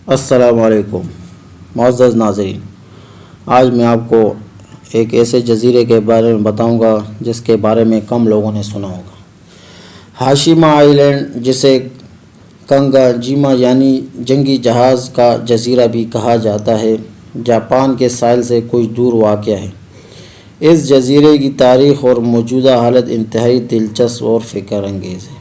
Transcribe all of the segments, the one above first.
السلام علیکم معزز ناظرین، آج میں آپ کو ایک ایسے جزیرے کے بارے میں بتاؤں گا جس کے بارے میں کم لوگوں نے سنا ہوگا۔ ہاشیما آئی لینڈ، جسے کنگا جیما یعنی جنگی جہاز کا جزیرہ بھی کہا جاتا ہے، جاپان کے ساحل سے کچھ دور واقع ہے۔ اس جزیرے کی تاریخ اور موجودہ حالت انتہائی دلچسپ اور فکر انگیز ہے۔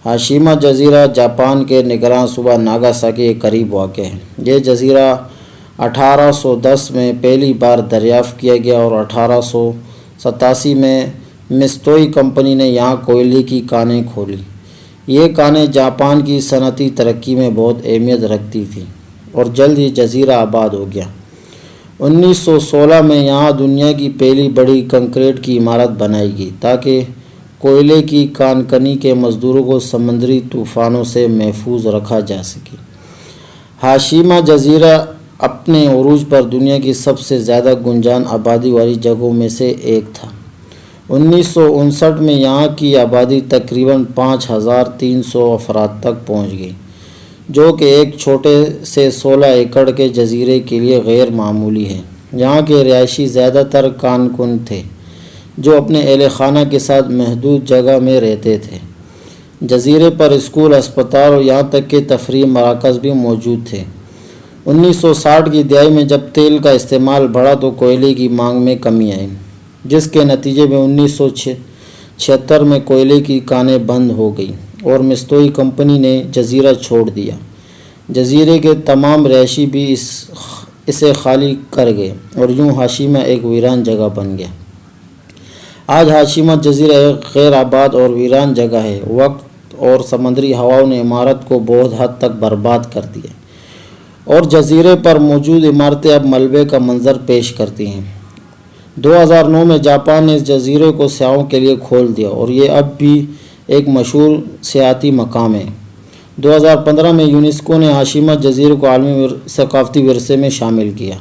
ہاشیما جزیرہ جاپان کے نگراں صوبہ ناگاساکی کے قریب واقع ہے۔ یہ جزیرہ 1810 میں پہلی بار دریافت کیا گیا اور 1887 میں متسوئی کمپنی نے یہاں کوئلے کی کانیں کھولیں۔ یہ کانیں جاپان کی صنعتی ترقی میں بہت اہمیت رکھتی تھیں اور جلد ہی جزیرہ آباد ہو گیا۔ 1916 میں یہاں دنیا کی پہلی بڑی کنکریٹ کی عمارت بنائی گئی تاکہ کوئلے کی کان کنی کے مزدوروں کو سمندری طوفانوں سے محفوظ رکھا جا سکے۔ ہاشیما جزیرہ اپنے عروج پر دنیا کی سب سے زیادہ گنجان آبادی والی جگہوں میں سے ایک تھا۔ 1959 میں یہاں کی آبادی تقریباً 5300 افراد تک پہنچ گئی، جو کہ ایک چھوٹے سے 16 ایکڑ کے جزیرے کے لیے غیر معمولی ہے۔ یہاں کے رہائشی زیادہ تر کانکن تھے جو اپنے اہل خانہ کے ساتھ محدود جگہ میں رہتے تھے۔ جزیرے پر اسکول، اسپتال اور یہاں تک کہ تفریحی مراکز بھی موجود تھے۔ 1960 کی دہائی میں جب تیل کا استعمال بڑھا تو کوئلے کی مانگ میں کمی آئی، جس کے نتیجے میں 1976 میں کوئلے کی کانیں بند ہو گئیں اور متسوئی کمپنی نے جزیرہ چھوڑ دیا۔ جزیرے کے تمام رہائشی بھی اسے خالی کر گئے اور یوں ہاشیما ایک ویران جگہ بن گیا۔ آج ہاشیما جزیرہ ایک غیر آباد اور ویران جگہ ہے۔ وقت اور سمندری ہواؤں نے عمارت کو بہت حد تک برباد کر دیا اور جزیرے پر موجود عمارتیں اب ملبے کا منظر پیش کرتی ہیں۔ 2009 میں جاپان نے اس جزیرے کو سیاحوں کے لیے کھول دیا اور یہ اب بھی ایک مشہور سیاحتی مقام ہے۔ 2015 میں یونیسکو نے ہاشیما جزیرے کو عالمی ثقافتی ورثے میں شامل کیا۔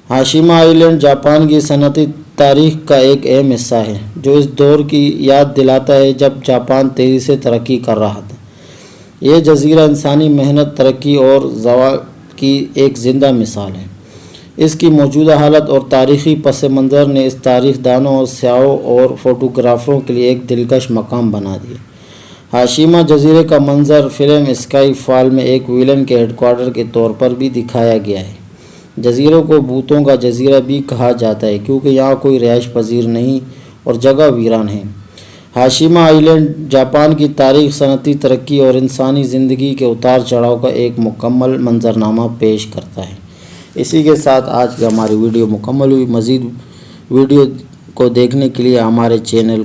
ہاشیما آئی لینڈ جاپان کی صنعتی تاریخ کا ایک اہم حصہ ہے، جو اس دور کی یاد دلاتا ہے جب جاپان تیزی سے ترقی کر رہا تھا۔ یہ جزیرہ انسانی محنت، ترقی اور زوال کی ایک زندہ مثال ہے۔ اس کی موجودہ حالت اور تاریخی پس منظر نے اس تاریخ دانوں اور سیاحوں اور فوٹوگرافروں کے لیے ایک دلکش مقام بنا دیا۔ ہاشیما جزیرے کا منظر فلم اسکائی فال میں ایک ویلن کے ہیڈ کوارٹر کے طور پر بھی دکھایا گیا ہے۔ جزیرے کو بھوتوں کا جزیرہ بھی کہا جاتا ہے کیونکہ یہاں کوئی رہائش پذیر نہیں اور جگہ ویران ہے۔ ہاشیما آئی لینڈ جاپان کی تاریخ، صنعتی ترقی اور انسانی زندگی کے اتار چڑھاؤ کا ایک مکمل منظرنامہ پیش کرتا ہے۔ اسی کے ساتھ آج کی ہماری ویڈیو مکمل ہوئی۔ مزید ویڈیو کو دیکھنے کے لیے ہمارے چینل